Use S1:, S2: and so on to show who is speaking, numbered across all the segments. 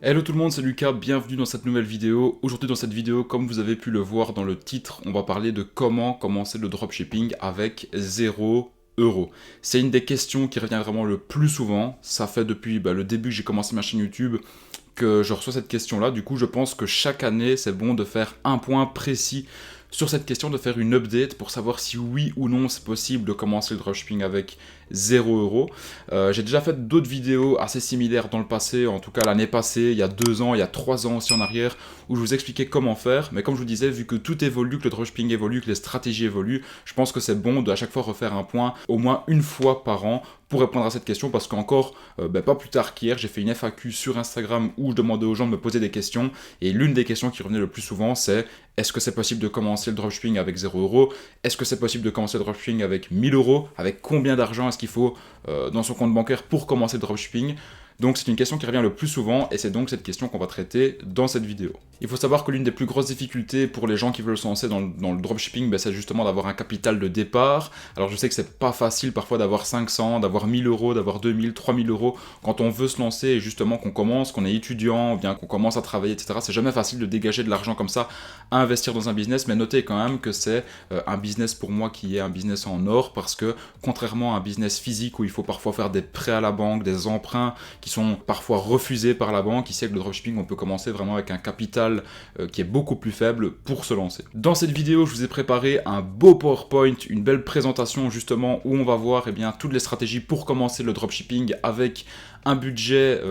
S1: Hello tout le monde, c'est Lucas, bienvenue dans cette nouvelle vidéo. Aujourd'hui dans cette vidéo, comme vous avez pu le voir dans le titre, on va parler de comment commencer le dropshipping avec 0 €. C'est une des questions qui revient vraiment le plus souvent. Ça fait depuis le début que j'ai commencé ma chaîne YouTube que je reçois cette question-là. Du coup, je pense que chaque année, c'est bon de faire un point précis sur cette question, de faire une update pour savoir si oui ou non c'est possible de commencer le dropshipping avec 0 €. J'ai déjà fait d'autres vidéos assez similaires dans le passé, en tout cas l'année passée, il y a 2 ans, il y a 3 ans aussi en arrière, où je vous expliquais comment faire. Mais comme je vous disais, vu que tout évolue, que le dropshipping évolue, que les stratégies évoluent, je pense que c'est bon de à chaque fois refaire un point au moins une fois par an pour répondre à cette question, parce qu'encore pas plus tard qu'hier, j'ai fait une FAQ sur Instagram où je demandais aux gens de me poser des questions, et l'une des questions qui revenait le plus souvent c'est: est-ce que c'est possible de commencer le dropshipping avec 0 €? Est-ce que c'est possible de commencer le dropshipping avec 1000 €? Avec combien d'argent est-ce qu'il faut dans son compte bancaire pour commencer le dropshipping? Donc c'est une question qui revient le plus souvent, et c'est donc cette question qu'on va traiter dans cette vidéo. Il faut savoir que l'une des plus grosses difficultés pour les gens qui veulent se lancer dans le dropshipping, c'est justement d'avoir un capital de départ. Alors je sais que c'est pas facile parfois d'avoir 500, d'avoir 1000 €, d'avoir 2000, 3000 € quand on veut se lancer, et justement qu'on commence, qu'on est étudiant, bien qu'on commence à travailler, etc. C'est jamais facile de dégager de l'argent comme ça à investir dans un business, mais notez quand même que c'est un business pour moi qui est un business en or, parce que contrairement à un business physique où il faut parfois faire des prêts à la banque, des emprunts qui sont parfois refusés par la banque, ici avec le dropshipping on peut commencer vraiment avec un capital qui est beaucoup plus faible pour se lancer. Dans cette vidéo, je vous ai préparé un beau PowerPoint, une belle présentation justement où on va voir toutes les stratégies pour commencer le dropshipping avec un budget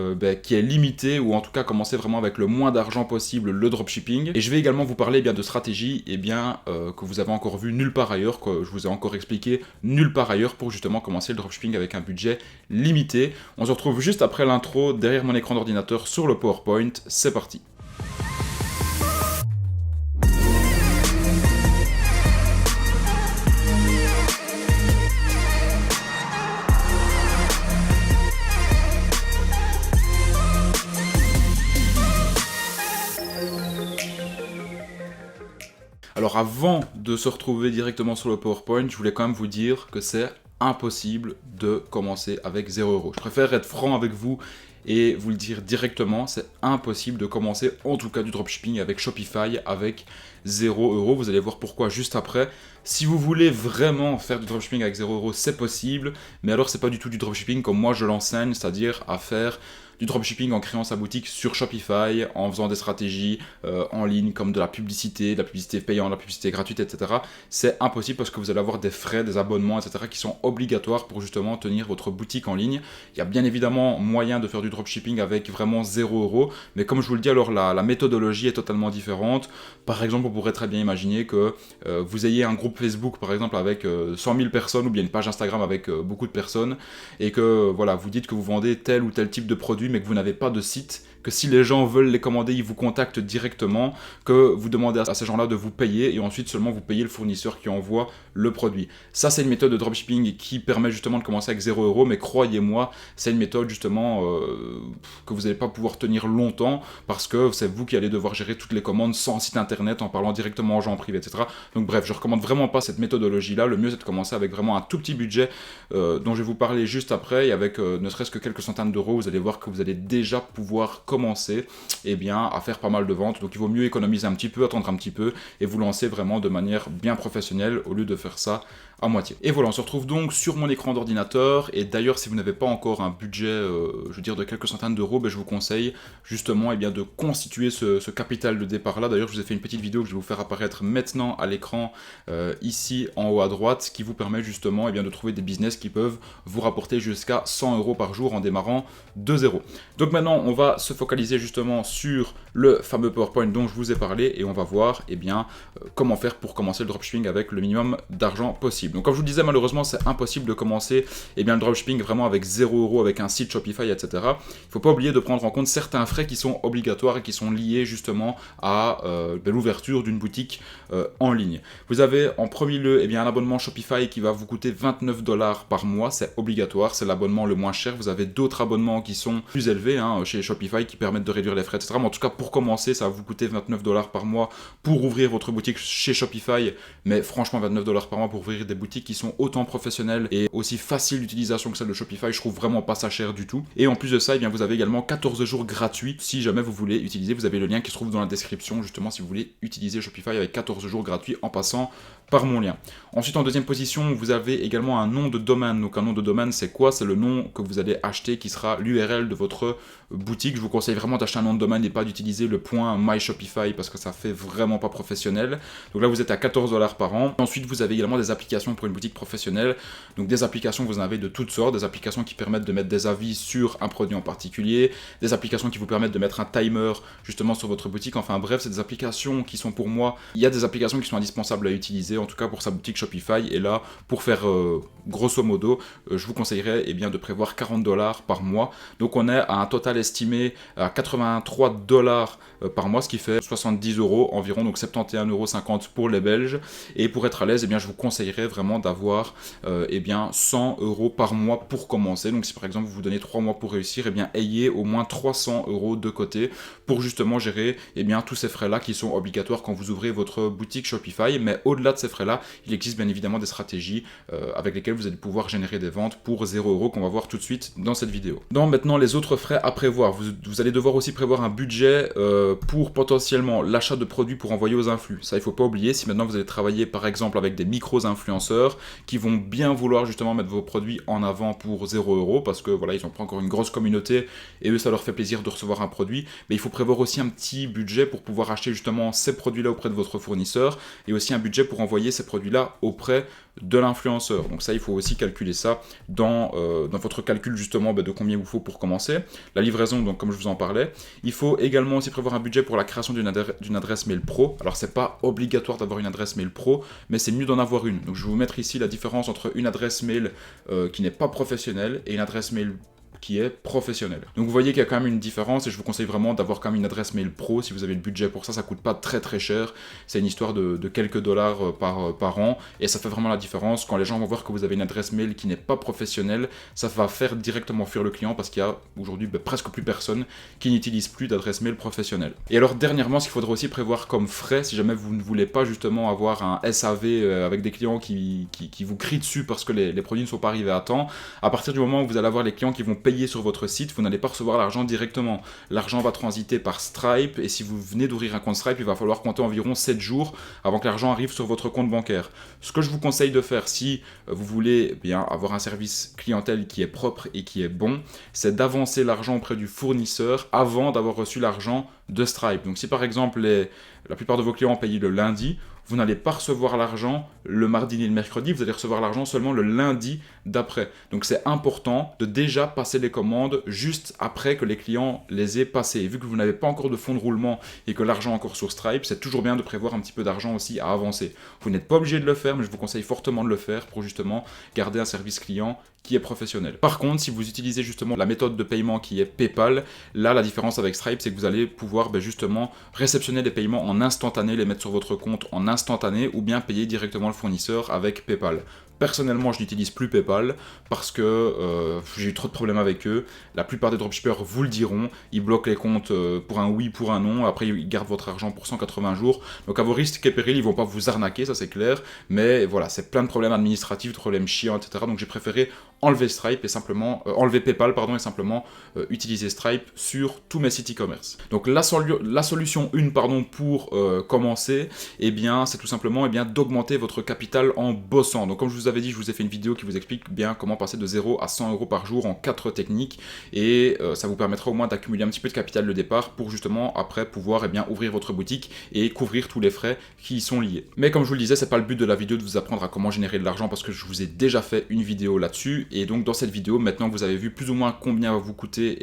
S1: qui est limité, ou en tout cas commencer vraiment avec le moins d'argent possible le dropshipping. Et je vais également vous parler de stratégies que vous avez encore vu nulle part ailleurs, que je vous ai encore expliqué nulle part ailleurs pour justement commencer le dropshipping avec un budget limité. On se retrouve juste après l'intro derrière mon écran d'ordinateur sur le PowerPoint. C'est parti. Alors avant de se retrouver directement sur le PowerPoint, je voulais quand même vous dire que c'est impossible de commencer avec 0 €. Je préfère être franc avec vous et vous le dire directement, c'est impossible de commencer en tout cas du dropshipping avec Shopify avec 0 €. Vous allez voir pourquoi juste après. Si vous voulez vraiment faire du dropshipping avec 0 €, c'est possible, mais alors c'est pas du tout du dropshipping comme moi je l'enseigne, c'est-à-dire à faire du dropshipping en créant sa boutique sur Shopify, en faisant des stratégies en ligne comme de la publicité payante, de la publicité gratuite, etc. C'est impossible parce que vous allez avoir des frais, des abonnements, etc. qui sont obligatoires pour justement tenir votre boutique en ligne. Il y a bien évidemment moyen de faire du dropshipping avec vraiment 0 €, mais comme je vous le dis, alors la méthodologie est totalement différente. Par exemple, on pourrait très bien imaginer que vous ayez un groupe Facebook par exemple avec 100 000 personnes, ou bien une page Instagram avec beaucoup de personnes, et que voilà, vous dites que vous vendez tel ou tel type de produit mais que vous n'avez pas de site, que si les gens veulent les commander, ils vous contactent directement, que vous demandez à ces gens-là de vous payer, et ensuite seulement vous payez le fournisseur qui envoie le produit. Ça, c'est une méthode de dropshipping qui permet justement de commencer avec 0 €, mais croyez-moi, c'est une méthode justement que vous n'allez pas pouvoir tenir longtemps, parce que c'est vous qui allez devoir gérer toutes les commandes sans site internet, en parlant directement aux gens en privé, etc. Donc bref, je recommande vraiment pas cette méthodologie-là. Le mieux, c'est de commencer avec vraiment un tout petit budget dont je vais vous parler juste après, et avec ne serait-ce que quelques centaines d'euros, vous allez voir que vous allez déjà pouvoir commencer à faire pas mal de ventes. Donc il vaut mieux économiser un petit peu, attendre un petit peu, et vous lancer vraiment de manière bien professionnelle au lieu de faire ça à moitié. Et voilà, on se retrouve donc sur mon écran d'ordinateur, et d'ailleurs si vous n'avez pas encore un budget de quelques centaines d'euros, je vous conseille justement de constituer ce capital de départ là. D'ailleurs je vous ai fait une petite vidéo que je vais vous faire apparaître maintenant à l'écran ici en haut à droite, qui vous permet justement de trouver des business qui peuvent vous rapporter jusqu'à 100 € par jour en démarrant de 0. Donc maintenant on va se focaliser justement sur le fameux PowerPoint dont je vous ai parlé, et on va voir comment faire pour commencer le dropshipping avec le minimum d'argent possible. Donc comme je vous le disais, malheureusement c'est impossible de commencer le dropshipping vraiment avec 0 € avec un site Shopify, etc. Il ne faut pas oublier de prendre en compte certains frais qui sont obligatoires et qui sont liés justement à l'ouverture d'une boutique en ligne. Vous avez en premier lieu un abonnement Shopify qui va vous coûter 29 $ par mois, c'est obligatoire, c'est l'abonnement le moins cher. Vous avez d'autres abonnements qui sont plus élevés chez Shopify qui permettent de réduire les frais, etc. Mais en tout cas, pour commencer, ça va vous coûter 29 $ par mois pour ouvrir votre boutique chez Shopify. Mais franchement, 29 $ par mois pour ouvrir des boutiques qui sont autant professionnelles et aussi faciles d'utilisation que celle de Shopify, je trouve vraiment pas ça cher du tout. Et en plus de ça, eh bien, vous avez également 14 jours gratuits si jamais vous voulez utiliser. Vous avez le lien qui se trouve dans la description, justement, si vous voulez utiliser Shopify avec 14 jours gratuits en passant par mon lien. Ensuite, en deuxième position, vous avez également un nom de domaine. Donc un nom de domaine, c'est quoi? C'est le nom que vous allez acheter qui sera l'URL de votre boutique. Je vous conseille vraiment d'acheter un nom de domaine et pas d'utiliser le .myshopify parce que ça fait vraiment pas professionnel. Donc là, vous êtes à 14 $ par an. Ensuite, vous avez également des applications pour une boutique professionnelle. Donc des applications, vous en avez de toutes sortes. Des applications qui permettent de mettre des avis sur un produit en particulier. Des applications qui vous permettent de mettre un timer justement sur votre boutique. Enfin bref, c'est des applications qui sont pour moi... Il y a des applications qui sont indispensables à utiliser, en tout cas pour sa boutique Shopify. Et là, pour faire grosso modo, je vous conseillerais eh bien, de prévoir 40 $ par mois. Donc on est à un total estimé à 83 $ par mois, ce qui fait 70 € environ, donc 71,50 € pour les Belges. Et pour être à l'aise, eh bien, je vous conseillerais vraiment d'avoir eh bien, 100 € par mois pour commencer. Donc si par exemple vous vous donnez 3 mois pour réussir, eh bien, ayez au moins 300 € de côté pour justement gérer eh bien, tous ces frais-là qui sont obligatoires quand vous ouvrez votre boutique Shopify. Mais au-delà de ces frais-là, il existe bien évidemment des stratégies avec lesquelles vous allez pouvoir générer des ventes pour 0 € qu'on va voir tout de suite dans cette vidéo. Dans maintenant les autres frais à prévoir, vous allez devoir aussi prévoir un budget pour potentiellement l'achat de produits pour envoyer aux influx. Ça, il ne faut pas oublier. Si maintenant vous allez travailler par exemple avec des micros-influenceurs qui vont bien vouloir justement mettre vos produits en avant pour 0 € parce que voilà, ils n'ont pas encore une grosse communauté et eux, ça leur fait plaisir de recevoir un produit. Mais il faut prévoir aussi un petit budget pour pouvoir acheter justement ces produits-là auprès de votre fournisseur et aussi un budget pour envoyer ces produits-là auprès de l'influenceur. Donc ça, il faut aussi calculer ça dans votre calcul justement de combien il vous faut pour commencer. La livraison, donc comme je vous en parlais. Il faut également aussi prévoir un budget pour la création d'une adresse mail pro. Alors c'est pas obligatoire d'avoir une adresse mail pro, mais c'est mieux d'en avoir une. Donc je vais vous mettre ici la différence entre une adresse mail qui n'est pas professionnelle et une adresse mail qui est professionnel. Donc vous voyez qu'il y a quand même une différence et je vous conseille vraiment d'avoir quand même une adresse mail pro si vous avez le budget pour ça. Ça coûte pas très très cher, c'est une histoire de quelques dollars par an et ça fait vraiment la différence. Quand les gens vont voir que vous avez une adresse mail qui n'est pas professionnelle, ça va faire directement fuir le client parce qu'il y a aujourd'hui presque plus personne qui n'utilise plus d'adresse mail professionnelle. Et alors dernièrement, ce qu'il faudra aussi prévoir comme frais, si jamais vous ne voulez pas justement avoir un SAV avec des clients qui vous crient dessus parce que les produits ne sont pas arrivés à temps, à partir du moment où vous allez avoir les clients qui vont payer sur votre site, vous n'allez pas recevoir l'argent directement. L'argent va transiter par Stripe et si vous venez d'ouvrir un compte Stripe, il va falloir compter environ 7 jours avant que l'argent arrive sur votre compte bancaire. Ce que je vous conseille de faire si vous voulez bien avoir un service clientèle qui est propre et qui est bon, c'est d'avancer l'argent auprès du fournisseur avant d'avoir reçu l'argent de Stripe. Donc si par exemple la plupart de vos clients ont payé le lundi, vous n'allez pas recevoir l'argent le mardi ni le mercredi, vous allez recevoir l'argent seulement le lundi d'après. Donc c'est important de déjà passer les commandes juste après que les clients les aient passées. Et vu que vous n'avez pas encore de fonds de roulement et que l'argent est encore sur Stripe, c'est toujours bien de prévoir un petit peu d'argent aussi à avancer. Vous n'êtes pas obligé de le faire, mais je vous conseille fortement de le faire pour justement garder un service client qui est professionnel. Par contre, si vous utilisez justement la méthode de paiement qui est PayPal, là la différence avec Stripe, c'est que vous allez pouvoir justement réceptionner les paiements en instantané, les mettre sur votre compte en instantané ou bien payer directement le fournisseur avec PayPal. Personnellement, je n'utilise plus PayPal parce que j'ai eu trop de problèmes avec eux. La plupart des dropshippers vous le diront. Ils bloquent les comptes pour un oui, pour un non. Après, ils gardent votre argent pour 180 jours. Donc, à vos risques et périls, ils ne vont pas vous arnaquer, ça c'est clair. Mais voilà, c'est plein de problèmes administratifs, de problèmes chiants, etc. Donc, j'ai préféré enlever Stripe et simplement enlever PayPal, et simplement utiliser Stripe sur tous mes sites e-commerce. Donc, la solution 1, pour commencer, eh bien, c'est tout simplement d'augmenter votre capital en bossant. Donc, comme je vous avais dit, je vous ai fait une vidéo qui vous explique bien comment passer de 0 à 100 € par jour en 4 techniques et ça vous permettra au moins d'accumuler un petit peu de capital de départ pour justement après pouvoir ouvrir votre boutique et couvrir tous les frais qui y sont liés. Mais comme je vous le disais, c'est pas le but de la vidéo de vous apprendre à comment générer de l'argent parce que je vous ai déjà fait une vidéo là-dessus et donc dans cette vidéo, maintenant vous avez vu plus ou moins combien va vous coûter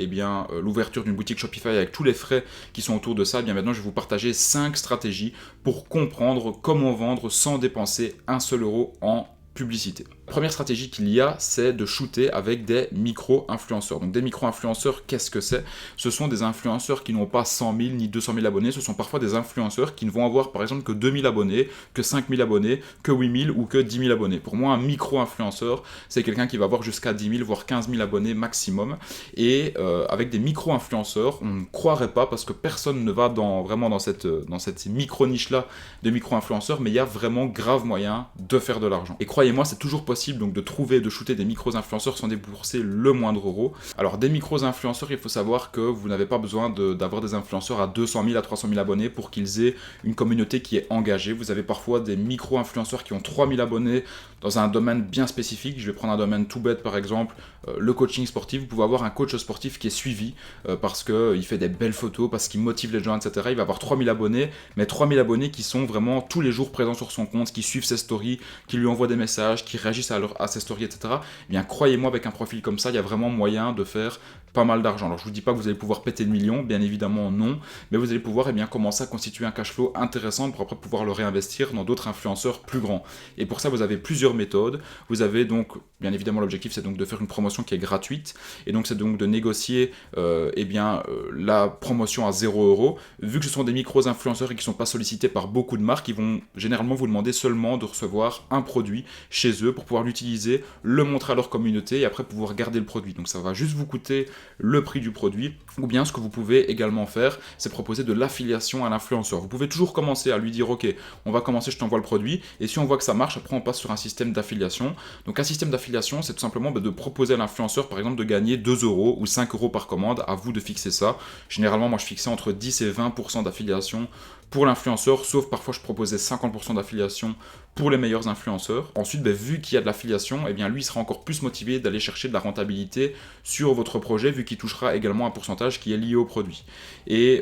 S1: l'ouverture d'une boutique Shopify avec tous les frais qui sont autour de ça. Maintenant je vais vous partager 5 stratégies pour comprendre comment vendre sans dépenser un seul euro en publicité. Première stratégie qu'il y a, c'est de shooter avec des micro-influenceurs. Donc des micro-influenceurs, qu'est-ce que c'est? Ce sont des influenceurs qui n'ont pas 100 000 ni 200 000 abonnés, ce sont parfois des influenceurs qui ne vont avoir par exemple que 2 000 abonnés, que 5 000 abonnés, que 8 000 ou que 10 000 abonnés. Pour moi, un micro-influenceur, c'est quelqu'un qui va avoir jusqu'à 10 000 voire 15 000 abonnés maximum. Et avec des micro-influenceurs, on ne croirait pas parce que personne ne va vraiment dans cette micro-niche-là de micro-influenceurs, mais il y a vraiment grave moyen de faire de l'argent. Et croyez-moi, c'est toujours possible donc de trouver, de shooter des micros-influenceurs sans débourser le moindre euro. Alors des micros-influenceurs, il faut savoir que vous n'avez pas besoin d'avoir des influenceurs à 200 000 à 300 000 abonnés pour qu'ils aient une communauté qui est engagée. Vous avez parfois des micro-influenceurs qui ont 3 000 abonnés dans un domaine bien spécifique. Je vais prendre un domaine tout bête par exemple, le coaching sportif. Vous pouvez avoir un coach sportif qui est suivi parce qu'il fait des belles photos, parce qu'il motive les gens, etc. Il va avoir 3 000 abonnés, mais 3 000 abonnés qui sont vraiment tous les jours présents sur son compte, qui suivent ses stories, qui lui envoient des messages, qui réagissent à ses stories, etc. Eh bien, croyez-moi, avec un profil comme ça, il y a vraiment moyen de faire pas mal d'argent. Alors, je vous dis pas que vous allez pouvoir péter le million, bien évidemment non, mais vous allez pouvoir commencer à constituer un cash flow intéressant pour après pouvoir le réinvestir dans d'autres influenceurs plus grands. Et pour ça, vous avez plusieurs méthodes. Vous avez donc, bien évidemment, l'objectif, c'est donc de faire une promotion qui est gratuite, et donc c'est donc de négocier la promotion à 0 €. Vu que ce sont des micros-influenceurs et qui ne sont pas sollicités par beaucoup de marques, ils vont généralement vous demander seulement de recevoir un produit chez eux pour pouvoir l'utiliser, le montrer à leur communauté et après pouvoir garder le produit. Donc ça va juste vous coûter le prix du produit. Ou bien ce que vous pouvez également faire, c'est proposer de l'affiliation à l'influenceur. Vous pouvez toujours commencer à lui dire ok, on va commencer, je t'envoie le produit, et si on voit que ça marche, après on passe sur un système d'affiliation. Donc un système d'affiliation, c'est tout simplement de proposer à l'influenceur par exemple de gagner 2 € ou 5 € par commande. À vous de fixer ça. Généralement moi je fixais entre 10 et 20% d'affiliation pour l'influenceur, sauf parfois je proposais 50% d'affiliation pour les meilleurs influenceurs. Ensuite, vu qu'il y a de l'affiliation, lui il sera encore plus motivé d'aller chercher de la rentabilité sur votre projet, vu qu'il touchera également un pourcentage qui est lié au produit. Et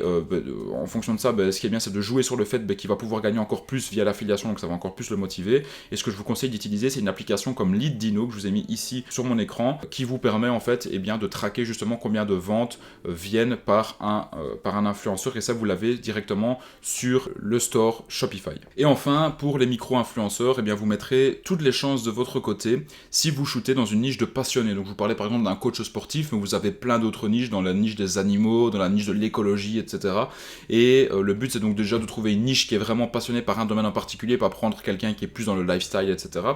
S1: en fonction de ça, ce qui est bien, c'est de jouer sur le fait qu'il va pouvoir gagner encore plus via l'affiliation, donc ça va encore plus le motiver. Et ce que je vous conseille d'utiliser, c'est une application comme LeadDino, que je vous ai mis ici sur mon écran, qui vous permet en fait de traquer justement combien de ventes viennent par un influenceur, et ça vous l'avez directement sur le store Shopify. Et enfin, pour les micro-influenceurs, vous mettrez toutes les chances de votre côté si vous shootez dans une niche de passionnés. Donc je vous parlais par exemple d'un coach sportif, mais vous avez plein d'autres niches, dans la niche des animaux, dans la niche de l'écologie, etc. Et le but c'est donc déjà de trouver une niche qui est vraiment passionnée par un domaine en particulier, pas prendre quelqu'un qui est plus dans le lifestyle, etc.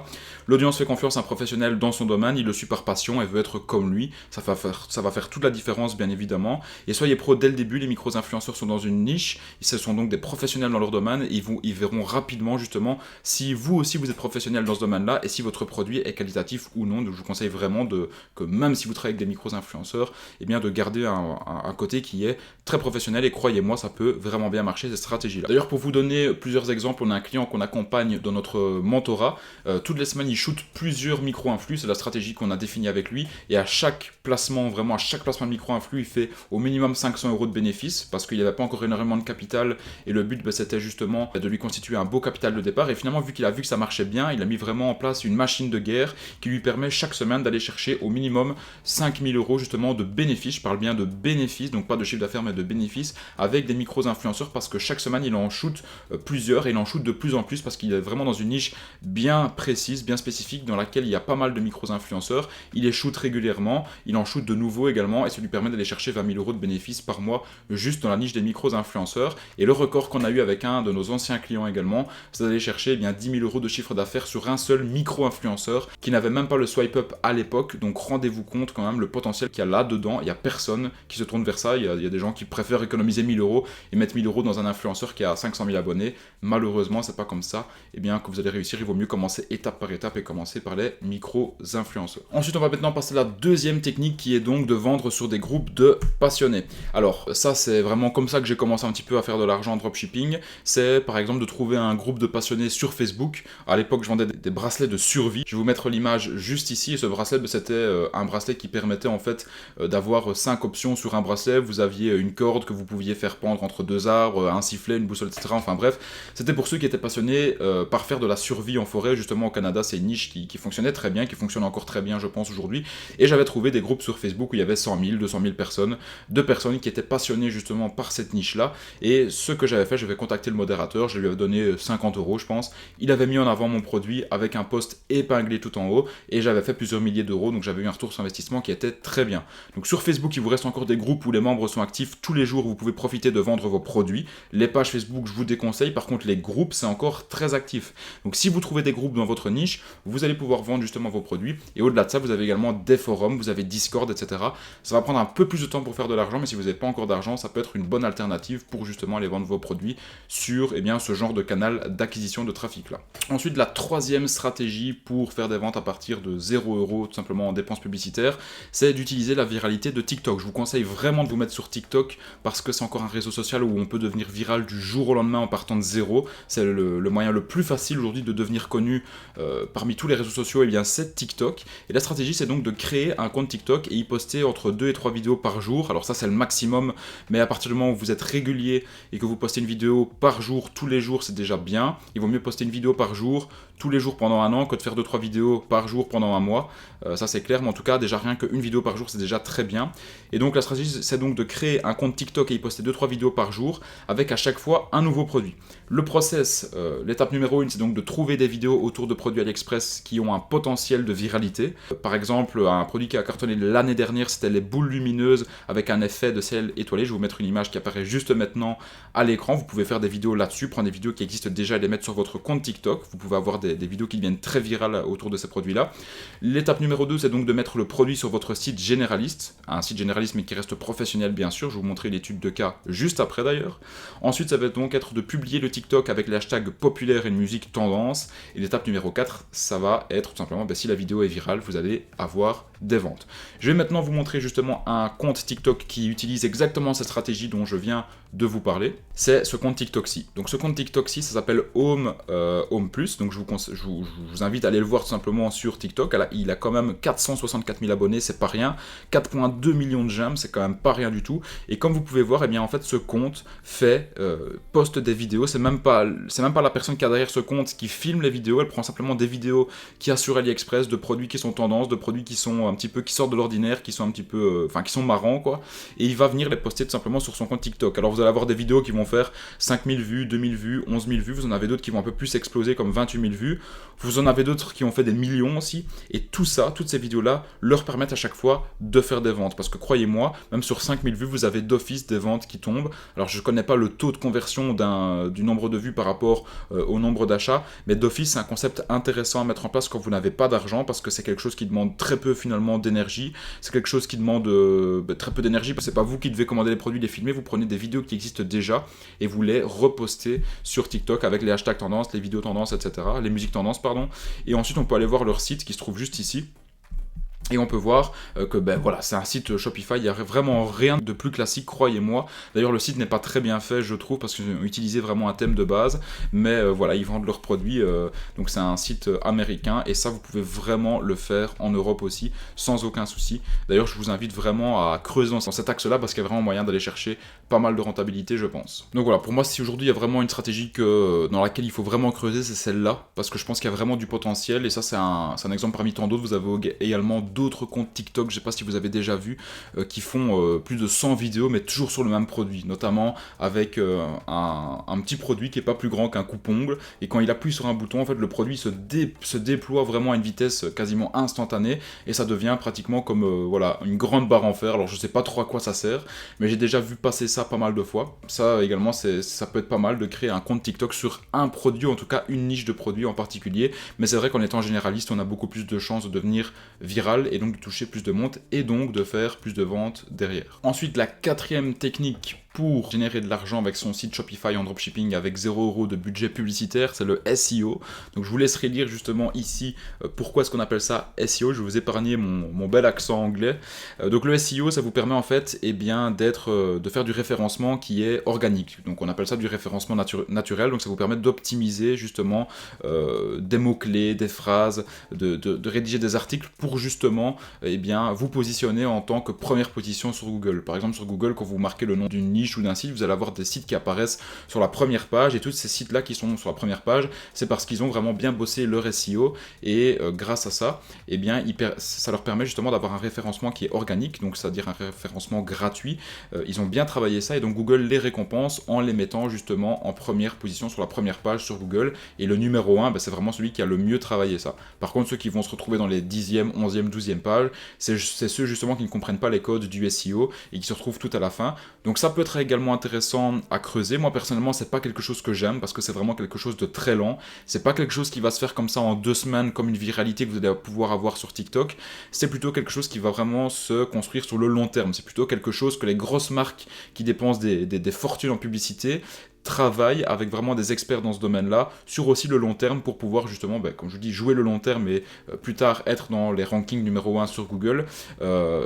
S1: L'audience fait confiance à un professionnel dans son domaine, il le suit par passion et veut être comme lui. Ça va faire toute la différence, bien évidemment. Et soyez pro dès le début, les micro-influenceurs sont dans une niche, ce sont donc des professionnels dans leur domaine, et ils verront rapidement justement si vous aussi vous êtes professionnel dans ce domaine-là et si votre produit est qualitatif ou non. Donc je vous conseille vraiment que même si vous travaillez avec des micro-influenceurs, de garder un côté qui est très professionnel, et croyez-moi, ça peut vraiment bien marcher cette stratégie-là. D'ailleurs, pour vous donner plusieurs exemples, on a un client qu'on accompagne dans notre mentorat. Toutes les semaines, il shoot plusieurs micro-influx, c'est la stratégie qu'on a définie avec lui, et à chaque placement de micro-influx, il fait au minimum 500 € de bénéfices parce qu'il n'y avait pas encore énormément de capital, et le but c'était justement de lui constituer un beau capital de départ. Et finalement, vu qu'il a vu que ça marchait bien, il a mis vraiment en place une machine de guerre qui lui permet chaque semaine d'aller chercher au minimum 5 000 € justement de bénéfices. Je parle bien de bénéfices, donc pas de chiffre d'affaires mais de bénéfices, avec des micros-influenceurs, parce que chaque semaine il en shoot plusieurs, et il en shoot de plus en plus parce qu'il est vraiment dans une niche bien précise, bien spécifique, dans laquelle il y a pas mal de micros-influenceurs. Il les shoot régulièrement, il en shoot de nouveaux également, et ça lui permet d'aller chercher 20 000 € de bénéfices par mois juste dans la niche des micros-influenceurs. Et le record qu'on a eu avec un de nos anciens clients également, c'est d'aller chercher 10 000 € de chiffre d'affaires sur un seul micro-influenceur qui n'avait même pas le swipe up à l'époque. Donc rendez-vous compte quand même le potentiel qu'il y a là-dedans. Il n'y a personne qui se tourne vers ça. Il y a des gens qui préfèrent économiser 1 000 € et mettre 1 000 € dans un influenceur qui a 500 000 abonnés. Malheureusement, c'est pas comme ça. Que vous allez réussir, il vaut mieux commencer étape par étape et commencer par les micro-influenceurs. Ensuite, on va maintenant passer à la deuxième technique, qui est donc de vendre sur des groupes de passionnés. Alors ça, c'est vraiment comme ça que j'ai commencé un petit peu à faire de l'argent en dropshipping. C'est par exemple de trouver un groupe de passionnés sur Facebook. À l'époque, je vendais des bracelets de survie. Je vais vous mettre l'image juste ici. Et ce bracelet, c'était un bracelet qui permettait en fait d'avoir 5 options sur un bracelet. Vous aviez une corde que vous pouviez faire pendre entre 2 arbres, un sifflet, une boussole, etc. Enfin bref, c'était pour ceux qui étaient passionnés par faire de la survie en forêt. Justement, au Canada, c'est une niche qui fonctionnait très bien, qui fonctionne encore très bien, je pense, aujourd'hui. Et j'avais trouvé des groupes sur Facebook où il y avait 100 000, 200 000 personnes, de personnes qui étaient passionnées justement par cette niche-là. Et ce que j'avais fait, j'avais contacté le modérateur, je lui avais donné 50 € je pense, il avait mis en avant mon produit avec un post épinglé tout en haut, et j'avais fait plusieurs milliers d'euros, donc j'avais eu un retour sur investissement qui était très bien. Donc sur Facebook, il vous reste encore des groupes où les membres sont actifs, tous les jours vous pouvez profiter de vendre vos produits. Les pages Facebook, je vous déconseille, par contre les groupes, c'est encore très actif. Donc si vous trouvez des groupes dans votre niche, vous allez pouvoir vendre justement vos produits, et au-delà de ça, vous avez également des forums, vous avez Discord, etc. Ça va prendre un peu plus de temps pour faire de l'argent, mais si vous n'avez pas encore d'argent, ça peut être une bonne alternative pour justement aller vendre vos produits sur ce genre de canal d'acquisition de trafic là. Ensuite, la troisième stratégie pour faire des ventes à partir de 0 € tout simplement en dépenses publicitaires, c'est d'utiliser la viralité de TikTok. Je vous conseille vraiment de vous mettre sur TikTok parce que c'est encore un réseau social où on peut devenir viral du jour au lendemain en partant de zéro. C'est le moyen le plus facile aujourd'hui de devenir connu parmi tous les réseaux sociaux, c'est TikTok. Et la stratégie, c'est donc de créer un compte TikTok et y poster entre 2 et 3 vidéos par jour. Alors ça, c'est le maximum, mais à partir du moment où vous êtes régulier et que vous postez une vidéo par jour, tous les jours, c'est déjà bien. Il vaut mieux poster une vidéo par jour, tous les jours pendant un an, que de faire 2-3 vidéos par jour pendant un mois. Ça c'est clair, mais en tout cas, déjà rien qu'une vidéo par jour, c'est déjà très bien. Et donc la stratégie, c'est donc de créer un compte TikTok et y poster 2-3 vidéos par jour, avec à chaque fois un nouveau produit. Le process, l'étape numéro 1, c'est donc de trouver des vidéos autour de produits AliExpress qui ont un potentiel de viralité. Par exemple, un produit qui a cartonné l'année dernière, c'était les boules lumineuses avec un effet de ciel étoilé. Je vais vous mettre une image qui apparaît juste maintenant à l'écran. Vous pouvez faire des vidéos là-dessus, prendre des vidéos qui existent déjà et les mettre sur votre compte TikTok. Vous pouvez avoir des vidéos qui deviennent très virales autour de ces produits-là. L'étape numéro 2, c'est donc de mettre le produit sur votre site généraliste, un site généraliste mais qui reste professionnel bien sûr. Je vais vous montrer l'étude de cas juste après d'ailleurs. Ensuite, ça va donc être de publier le TikTok avec les hashtags populaires et une musique tendance. Et l'étape numéro 4, ça va être tout simplement, si la vidéo est virale, vous allez avoir des ventes. Je vais maintenant vous montrer justement un compte TikTok qui utilise exactement cette stratégie dont je viens de vous parler. C'est ce compte TikTok-ci. Donc ce compte TikTok-ci, ça s'appelle Home Plus. Donc je vous invite à aller le voir tout simplement sur TikTok. Il a quand même 464 000 abonnés, c'est pas rien. 4,2 millions de j'aime, c'est quand même pas rien du tout. Et comme vous pouvez voir, en fait ce compte poste des vidéos. C'est même pas la personne qui a derrière ce compte qui filme les vidéos. Elle prend simplement des vidéos qu'il y a sur AliExpress, de produits qui sont tendances, de produits qui sont un petit peu, qui sortent de l'ordinaire, qui sont un petit peu, qui sont marrants quoi. Et il va venir les poster tout simplement sur son compte TikTok. Alors vous allez avoir des vidéos qui vont faire 5000 vues, 2000 vues, 11 000 vues. Vous en avez d'autres qui vont un peu plus exploser comme 28 000 vues. Vous en avez d'autres qui ont fait des millions aussi. Et tout ça, toutes ces vidéos-là, leur permettent à chaque fois de faire des ventes. Parce que croyez-moi, même sur 5000 vues, vous avez d'office des ventes qui tombent. Alors je connais pas le taux de conversion du nombre de vues par rapport au nombre d'achats, mais d'office, c'est un concept intéressant à mettre en place quand vous n'avez pas d'argent, parce que c'est quelque chose qui demande très peu finalement d'énergie. C'est quelque chose qui demande très peu d'énergie, parce que c'est pas vous qui devez commander les produits, les filmer, vous prenez des vidéos qui existent déjà et vous les repostez sur TikTok avec les hashtags tendances, les vidéos tendances, etc., les musiques tendances, pardon. Et ensuite, on peut aller voir leur site qui se trouve juste ici. Et on peut voir que voilà, c'est un site Shopify, il n'y a vraiment rien de plus classique, croyez-moi. D'ailleurs, le site n'est pas très bien fait, je trouve, parce qu'ils ont utilisé vraiment un thème de base. Mais voilà, ils vendent leurs produits, donc c'est un site américain. Et ça, vous pouvez vraiment le faire en Europe aussi, sans aucun souci. D'ailleurs, je vous invite vraiment à creuser dans cet axe-là, parce qu'il y a vraiment moyen d'aller chercher pas mal de rentabilité, je pense. Donc voilà, pour moi, si aujourd'hui il y a vraiment une stratégie dans laquelle il faut vraiment creuser, c'est celle-là. Parce que je pense qu'il y a vraiment du potentiel. Et ça, c'est un exemple parmi tant d'autres. Vous avez également d'autres comptes TikTok, je sais pas si vous avez déjà vu, qui font plus de 100 vidéos, mais toujours sur le même produit, notamment avec un petit produit qui est pas plus grand qu'un coupe-ongle, et quand il appuie sur un bouton, en fait, le produit se déploie vraiment à une vitesse quasiment instantanée, et ça devient pratiquement comme voilà, une grande barre en fer. Alors je sais pas trop à quoi ça sert, mais j'ai déjà vu passer ça pas mal de fois. Ça également, ça peut être pas mal de créer un compte TikTok sur un produit, en tout cas une niche de produit en particulier, mais c'est vrai qu'en étant généraliste, on a beaucoup plus de chances de devenir viral, et donc de toucher plus de monde et donc de faire plus de ventes derrière. Ensuite, la quatrième technique pour générer de l'argent avec son site Shopify en dropshipping avec 0 € de budget publicitaire, c'est le SEO. Donc je vous laisserai lire justement ici pourquoi est-ce qu'on appelle ça SEO. Je vais vous épargner mon bel accent anglais. Donc le SEO, ça vous permet en fait de faire du référencement qui est organique. Donc on appelle ça du référencement naturel. Donc ça vous permet d'optimiser justement des mots-clés, des phrases, de rédiger des articles pour justement vous positionner en tant que première position sur Google. Par exemple sur Google, quand vous marquez le nom d'une niche, niche ou d'un site, vous allez avoir des sites qui apparaissent sur la première page, et tous ces sites-là qui sont sur la première page, c'est parce qu'ils ont vraiment bien bossé leur SEO, et grâce à ça, eh bien, ça leur permet justement d'avoir un référencement qui est organique, donc c'est-à-dire un référencement gratuit. Ils ont bien travaillé ça, et donc Google les récompense en les mettant justement en première position sur la première page sur Google, et le numéro 1, c'est vraiment celui qui a le mieux travaillé ça. Par contre, ceux qui vont se retrouver dans les 10e, 11e, 12e pages, c'est ceux justement qui ne comprennent pas les codes du SEO et qui se retrouvent tout à la fin. Donc ça peut être également intéressant à creuser. Moi personnellement, c'est pas quelque chose que j'aime parce que c'est vraiment quelque chose de très lent. C'est pas quelque chose qui va se faire comme ça en 2 semaines comme une viralité que vous allez pouvoir avoir sur TikTok. C'est plutôt quelque chose qui va vraiment se construire sur le long terme. C'est plutôt quelque chose que les grosses marques qui dépensent des fortunes en publicité travaillent avec vraiment des experts dans ce domaine-là, sur aussi le long terme pour pouvoir justement, comme je vous dis, jouer le long terme et plus tard être dans les rankings numéro 1 sur Google.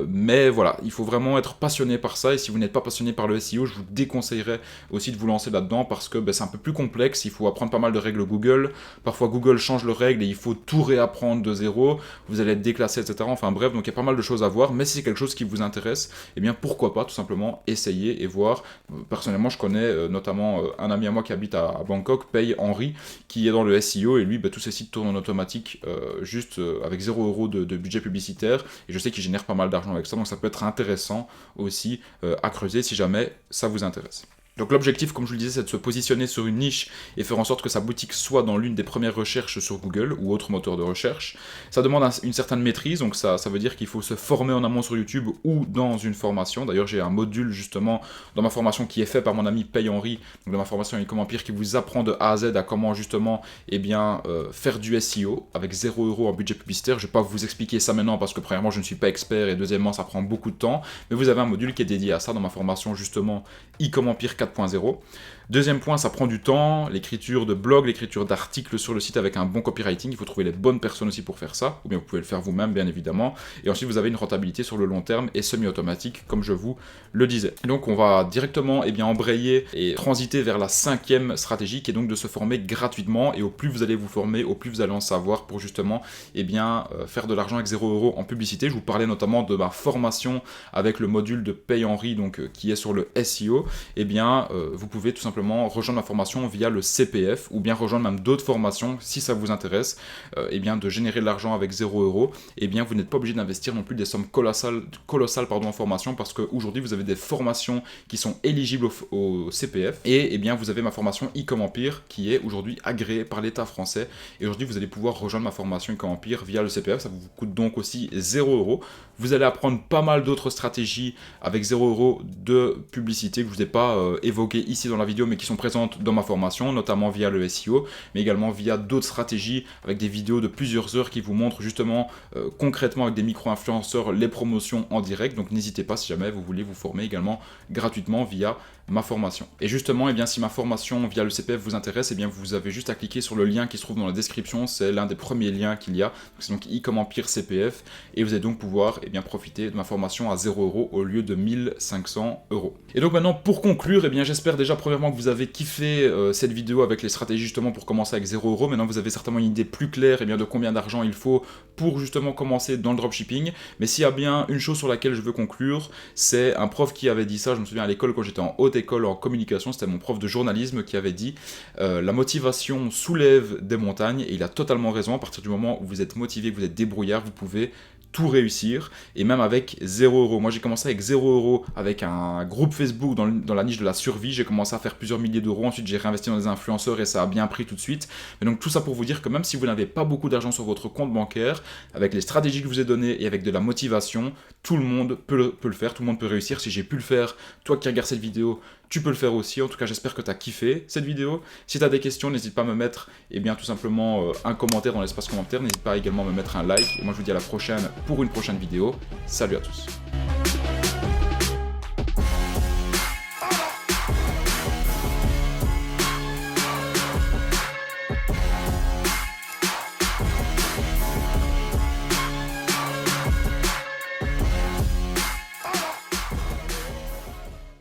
S1: Mais voilà, il faut vraiment être passionné par ça, et si vous n'êtes pas passionné par le SEO, je vous déconseillerais aussi de vous lancer là-dedans parce que c'est un peu plus complexe, il faut apprendre pas mal de règles Google, parfois Google change leurs règles et il faut tout réapprendre de zéro, vous allez être déclassé, etc. Enfin bref, donc il y a pas mal de choses à voir, mais si c'est quelque chose qui vous intéresse, eh bien pourquoi pas tout simplement essayer et voir. Personnellement, je connais notamment un ami à moi qui habite à Bangkok, Paye Henry, qui est dans le SEO, et lui, tous ses sites tournent en automatique, juste avec 0 € de budget publicitaire, et je sais qu'il génère pas mal d'argent avec ça, donc ça peut être intéressant aussi à creuser si jamais ça vous intéresse. Donc l'objectif, comme je vous le disais, c'est de se positionner sur une niche et faire en sorte que sa boutique soit dans l'une des premières recherches sur Google ou autre moteur de recherche. Ça demande une certaine maîtrise, donc ça veut dire qu'il faut se former en amont sur YouTube ou dans une formation. D'ailleurs, j'ai un module justement dans ma formation qui est fait par mon ami Paye Henry, donc dans ma formation E-Com Empire, qui vous apprend de A à Z à comment justement faire du SEO avec 0 € en budget publicitaire. Je ne vais pas vous expliquer ça maintenant parce que premièrement, je ne suis pas expert et deuxièmement, ça prend beaucoup de temps. Mais vous avez un module qui est dédié à ça dans ma formation justement E-Com Empire 4.0. Deuxième point, ça prend du temps, l'écriture de blog, l'écriture d'articles sur le site avec un bon copywriting, il faut trouver les bonnes personnes aussi pour faire ça, ou bien vous pouvez le faire vous-même bien évidemment, et ensuite vous avez une rentabilité sur le long terme et semi-automatique comme je vous le disais. Et donc on va directement embrayer et transiter vers la 5e stratégie qui est donc de se former gratuitement, et au plus vous allez vous former, au plus vous allez en savoir pour justement faire de l'argent avec 0 € en publicité. Je vous parlais notamment de ma formation avec le module de Paye Henry, donc qui est sur le SEO. Vous pouvez tout simplement rejoindre ma formation via le CPF, ou bien rejoindre même d'autres formations si ça vous intéresse, de générer de l'argent avec 0 €. Vous n'êtes pas obligé d'investir non plus des sommes colossales en formation, parce qu'aujourd'hui vous avez des formations qui sont éligibles au CPF, et vous avez ma formation E-Com Empire qui est aujourd'hui agréée par l'État français, et aujourd'hui vous allez pouvoir rejoindre ma formation E-Com Empire via le CPF. Ça vous coûte donc aussi 0 €. Vous allez apprendre pas mal d'autres stratégies avec 0 € de publicité que je vous ai pas évoquées ici dans la vidéo, mais qui sont présentes dans ma formation, notamment via le SEO, mais également via d'autres stratégies avec des vidéos de plusieurs heures qui vous montrent justement concrètement avec des micro-influenceurs les promotions en direct. Donc n'hésitez pas si jamais vous voulez vous former également gratuitement via ma formation. Et justement, si ma formation via le CPF vous intéresse, vous avez juste à cliquer sur le lien qui se trouve dans la description. C'est l'un des premiers liens qu'il y a. C'est donc E-Com Empire CPF, et vous allez donc pouvoir profiter de ma formation à 0 € au lieu de 1500 €. Et donc maintenant, pour conclure, j'espère déjà premièrement que vous avez kiffé cette vidéo avec les stratégies justement pour commencer avec 0 €. Maintenant, vous avez certainement une idée plus claire de combien d'argent il faut pour justement commencer dans le dropshipping. Mais s'il y a bien une chose sur laquelle je veux conclure, c'est un prof qui avait dit ça. Je me souviens à l'école quand j'étais en haute école en communication, c'était mon prof de journalisme qui avait dit la motivation soulève des montagnes, et il a totalement raison. À partir du moment où vous êtes motivé, que vous êtes débrouillard, vous pouvez tout réussir, et même avec 0 €. Moi j'ai commencé avec 0 € avec un groupe Facebook dans la niche de la survie. J'ai commencé à faire plusieurs milliers d'euros, ensuite j'ai réinvesti dans des influenceurs et ça a bien pris tout de suite. Mais donc tout ça pour vous dire que même si vous n'avez pas beaucoup d'argent sur votre compte bancaire, avec les stratégies que je vous ai données et avec de la motivation, tout le monde peut le faire, tout le monde peut réussir. Si j'ai pu le faire, toi qui regardes cette vidéo, tu peux le faire aussi. En tout cas, j'espère que tu as kiffé cette vidéo. Si tu as des questions, n'hésite pas à me mettre tout simplement un commentaire dans l'espace commentaire. N'hésite pas également à me mettre un like. Et moi, je vous dis à la prochaine pour une prochaine vidéo. Salut à tous.